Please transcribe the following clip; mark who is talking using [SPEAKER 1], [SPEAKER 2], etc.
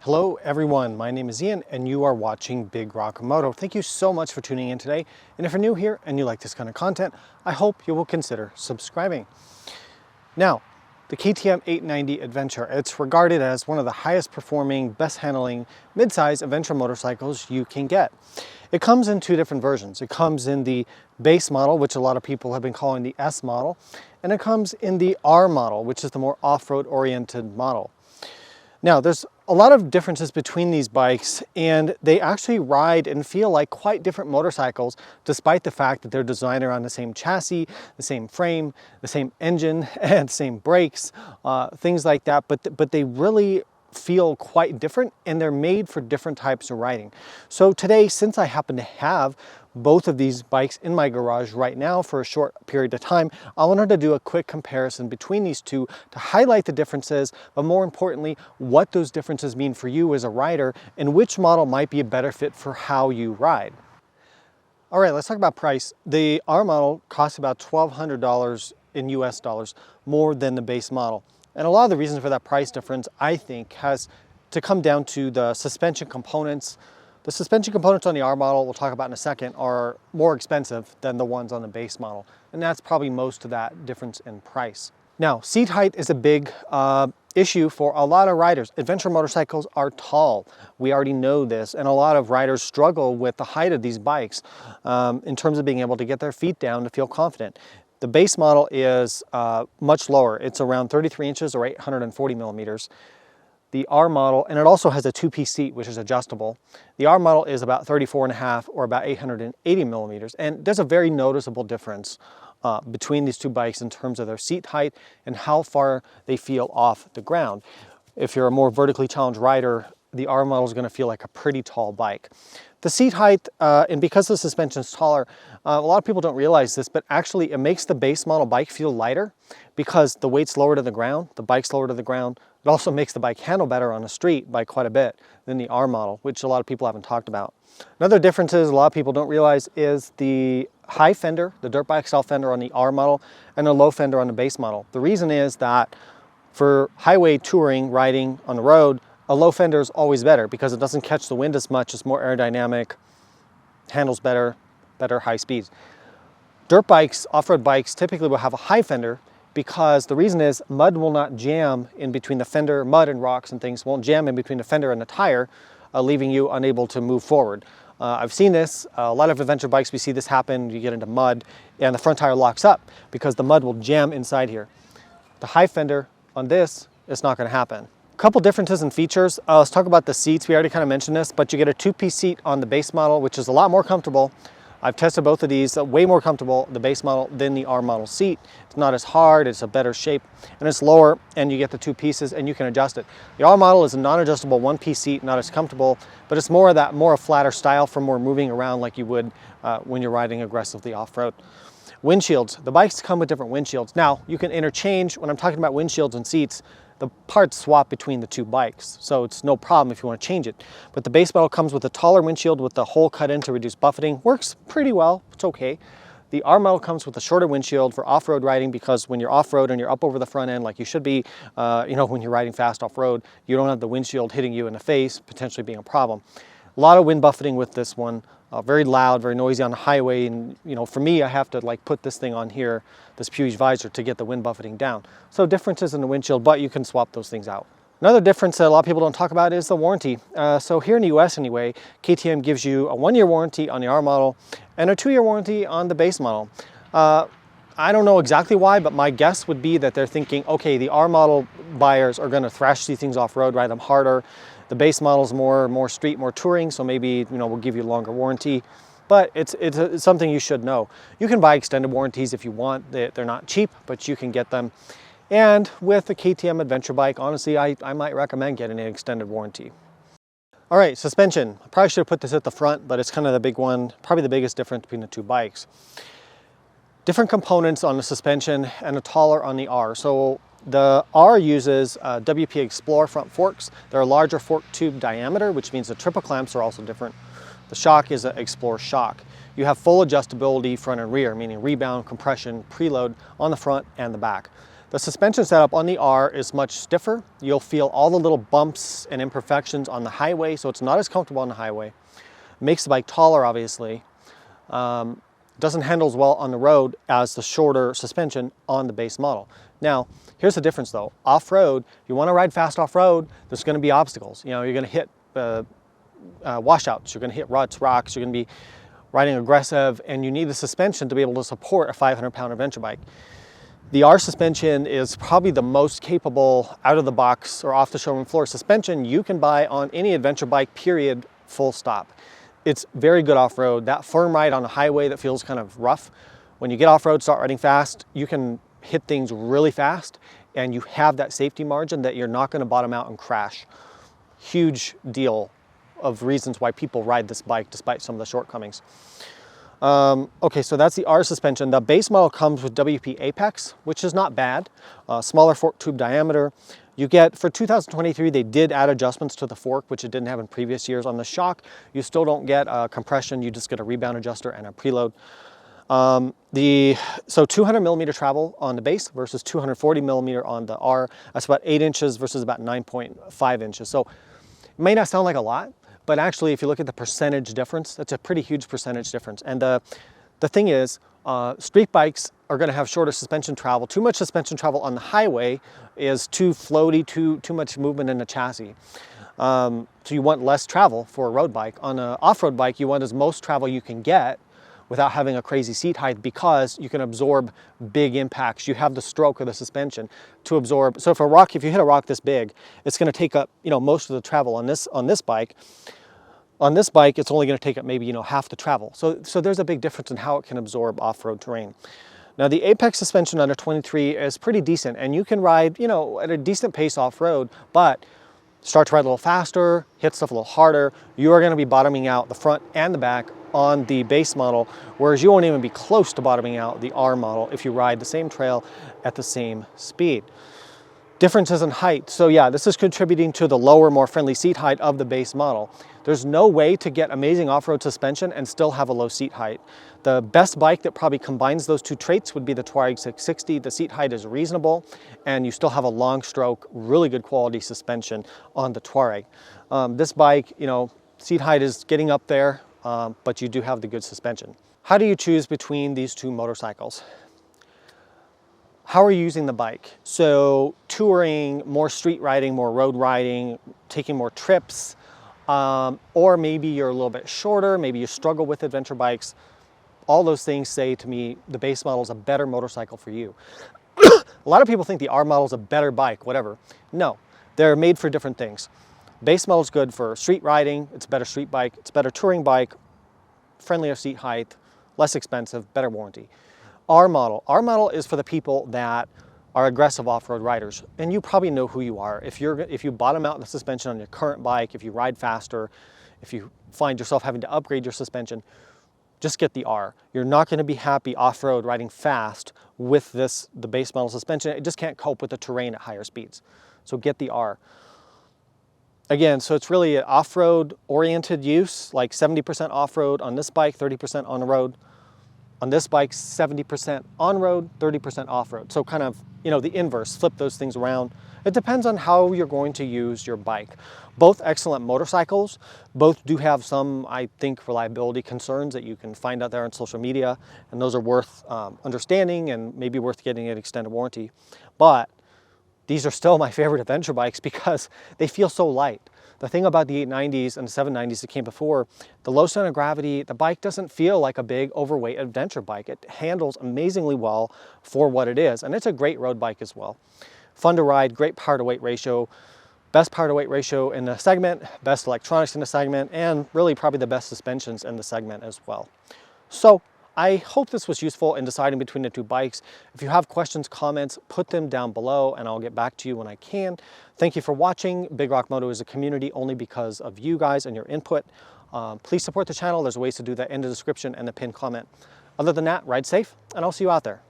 [SPEAKER 1] Hello everyone, my name is Ian and you are watching Big Rock Moto. Thank you so much for tuning in today. And if you're new here and you like this kind of content, I hope you will consider subscribing. Now, the KTM 890 Adventure, it's regarded as one of the highest performing, best handling, mid-size adventure motorcycles you can get. It comes in two different versions. It comes in the base model, which a lot of people have been calling the S model, and it comes in the R model, which is the more off-road oriented model. Now, there's a lot of differences between these bikes, and they actually ride and feel like quite different motorcycles, despite the fact that they're designed around the same chassis, the same frame, the same engine, and the same brakes, things like that. But they really feel quite different, and they're made for different types of riding. So today, since I happen to have both of these bikes in my garage right now for a short period of time, I wanted to do a quick comparison between these two to highlight the differences, but more importantly, what those differences mean for you as a rider and which model might be a better fit for how you ride. All right, let's talk about price. The R model costs about $1,200 in US dollars more than the base model. And a lot of the reasons for that price difference, I think, has to come down to the suspension components. The suspension components on the R model, we'll talk about in a second, are more expensive than the ones on the base model. And that's probably most of that difference in price. Now, seat height is a big issue for a lot of riders. Adventure motorcycles are tall. We already know this, and a lot of riders struggle with the height of these bikes in terms of being able to get their feet down to feel confident. The base model is much lower. It's around 33 inches or 840 millimeters. The R model, and it also has a two-piece seat, which is adjustable. The R model is about 34.5 or about 880 millimeters. And there's a very noticeable difference between these two bikes in terms of their seat height and how far they feel off the ground. If you're a more vertically challenged rider, the R model is going to feel like a pretty tall bike. The seat height, and because the suspension is taller, a lot of people don't realize this, but actually it makes the base model bike feel lighter because the weight's lower to the ground, the bike's lower to the ground. It also makes the bike handle better on the street by quite a bit than the R model, which a lot of people haven't talked about. Another difference is a lot of people don't realize is the high fender, the dirt bike style fender on the R model, and the low fender on the base model. The reason is that for highway touring, riding on the road, a low fender is always better because it doesn't catch the wind as much, it's more aerodynamic, handles better, better high speeds. Dirt bikes, off-road bikes typically will have a high fender because the reason is mud will not jam in between the fender, mud and rocks and things won't jam in between the fender and the tire, leaving you unable to move forward. I've seen this, a lot of adventure bikes we see this happen, you get into mud and the front tire locks up because the mud will jam inside here. The high fender on this is not going to happen. Couple differences in features. Let's talk about the seats. We already kind of mentioned this, but you get a two-piece seat on the base model, which is a lot more comfortable. I've tested both of these, way more comfortable, the base model than the R model seat. It's not as hard, it's a better shape, and it's lower, and you get the two pieces, and you can adjust it. The R model is a non-adjustable one-piece seat, not as comfortable, but it's more of that, more a flatter style for more moving around like you would when you're riding aggressively off-road. Windshields. The bikes come with different windshields. Now, you can interchange, when I'm talking about windshields and seats, the parts swap between the two bikes, so it's no problem if you want to change it. But the base model comes with a taller windshield with the hole cut in to reduce buffeting. Works pretty well, it's okay. The R model comes with a shorter windshield for off-road riding because when you're off-road and you're up over the front end like you should be, when you're riding fast off-road, you don't have the windshield hitting you in the face, potentially being a problem. A lot of wind buffeting with this one. Very loud, very noisy on the highway, and for me, I have to like put this thing on here, this Puig visor, to get the wind buffeting down. So differences in the windshield, but you can swap those things out. Another difference that a lot of people don't talk about is the warranty. So here in the US anyway, KTM gives you a 1-year warranty on the R model and a 2-year warranty on the base model. I don't know exactly why, but my guess would be that they're thinking, okay, the R model buyers are going to thrash these things off-road, ride them harder. The base model is more street, more touring, so maybe we'll give you a longer warranty. But it's something you should know. You can buy extended warranties if you want. They're not cheap, but you can get them. And with the KTM adventure bike, honestly, I might recommend getting an extended warranty. All right, suspension. I probably should have put this at the front, but it's kind of the big one, probably the biggest difference between the two bikes. Different components on the suspension and a taller on the R. So the R uses WP Explorer front forks. They're a larger fork tube diameter, which means the triple clamps are also different. The shock is an Explorer shock. You have full adjustability front and rear, meaning rebound, compression, preload on the front and the back. The suspension setup on the R is much stiffer. You'll feel all the little bumps and imperfections on the highway, so it's not as comfortable on the highway. Makes the bike taller, obviously. Doesn't handle as well on the road as the shorter suspension on the base model. Now, here's the difference though. Off-road, you want to ride fast off-road, there's going to be obstacles. You know, you're going to hit washouts, you're going to hit ruts, rocks, you're going to be riding aggressive, and you need the suspension to be able to support a 500-pound adventure bike. The R suspension is probably the most capable out-of-the-box or off-the-showroom floor suspension you can buy on any adventure bike, period, full stop. It's very good off-road. That firm ride on a highway that feels kind of rough, when you get off-road, start riding fast, you can hit things really fast, and you have that safety margin that you're not going to bottom out and crash. Huge deal of reasons why people ride this bike despite some of the shortcomings. Okay, so that's the R suspension. The base model comes with WP Apex, which is not bad. Smaller fork tube diameter. You get, for 2023, they did add adjustments to the fork, which it didn't have in previous years. On the shock, you still don't get compression, you just get a rebound adjuster and a preload. So 200 millimeter travel on the base versus 240 millimeter on the R. That's about 8 inches versus about 9.5 inches. So it may not sound like a lot, but actually if you look at the percentage difference, that's a pretty huge percentage difference. And the thing is, street bikes are going to have shorter suspension travel. Too much suspension travel on the highway is too floaty, too much movement in the chassis. So you want less travel for a road bike. On an off-road bike, you want as most travel you can get without having a crazy seat height, because you can absorb big impacts. You have the stroke of the suspension to absorb. So if you hit a rock this big, it's going to take up, you know, most of the travel on this bike. On this bike, it's only going to take up maybe, you know, half the travel. So there's a big difference in how it can absorb off-road terrain. Now the Apex suspension under 23 is pretty decent, and you can ride, you know, at a decent pace off-road, but start to ride a little faster, hit stuff a little harder, you are going to be bottoming out the front and the back on the base model, whereas you won't even be close to bottoming out the R model if you ride the same trail at the same speed. Differences in height. So yeah, this is contributing to the lower, more friendly seat height of the base model. There's no way to get amazing off-road suspension and still have a low seat height. The best bike that probably combines those two traits would be the Touareg 660. The seat height is reasonable, and you still have a long stroke, really good quality suspension on the Touareg. This bike, you know, seat height is getting up there, but you do have the good suspension. How do you choose between these two motorcycles? How are you using the bike? So touring, more street riding, more road riding, taking more trips, or maybe you're a little bit shorter, maybe you struggle with adventure bikes. All those things say to me the base model is a better motorcycle for you. A lot of people think the R model is a better bike, whatever. No, they're made for different things. Base model is good for street riding, it's a better street bike, it's a better touring bike, friendlier seat height, less expensive, better warranty. R model is for the people that are aggressive off-road riders, and you probably know who you are. If you bottom out the suspension on your current bike, if you ride faster, if you find yourself having to upgrade your suspension, just get the R. You're not going to be happy off-road riding fast with the base model suspension. It just can't cope with the terrain at higher speeds. So get the R. Again, so it's really an off-road oriented use, like 70% off-road on this bike, 30% on the road. On this bike, 70% on-road, 30% off-road. So kind of, you know, the inverse, flip those things around. It depends on how you're going to use your bike. Both excellent motorcycles. Both do have some, I think, reliability concerns that you can find out there on social media, and those are worth understanding and maybe worth getting an extended warranty. But these are still my favorite adventure bikes because they feel so light. The thing about the 890s and the 790s that came before, the low center of gravity, the bike doesn't feel like a big overweight adventure bike. It handles amazingly well for what it is, and it's a great road bike as well. Fun to ride, great power to weight ratio, best power to weight ratio in the segment, best electronics in the segment, and really probably the best suspensions in the segment as well. So I hope this was useful in deciding between the two bikes. If you have questions, comments, put them down below and I'll get back to you when I can. Thank you for watching. Big Rock Moto is a community only because of you guys and your input. Please support the channel. There's ways to do that in the description and the pinned comment. Other than that, ride safe, and I'll see you out there.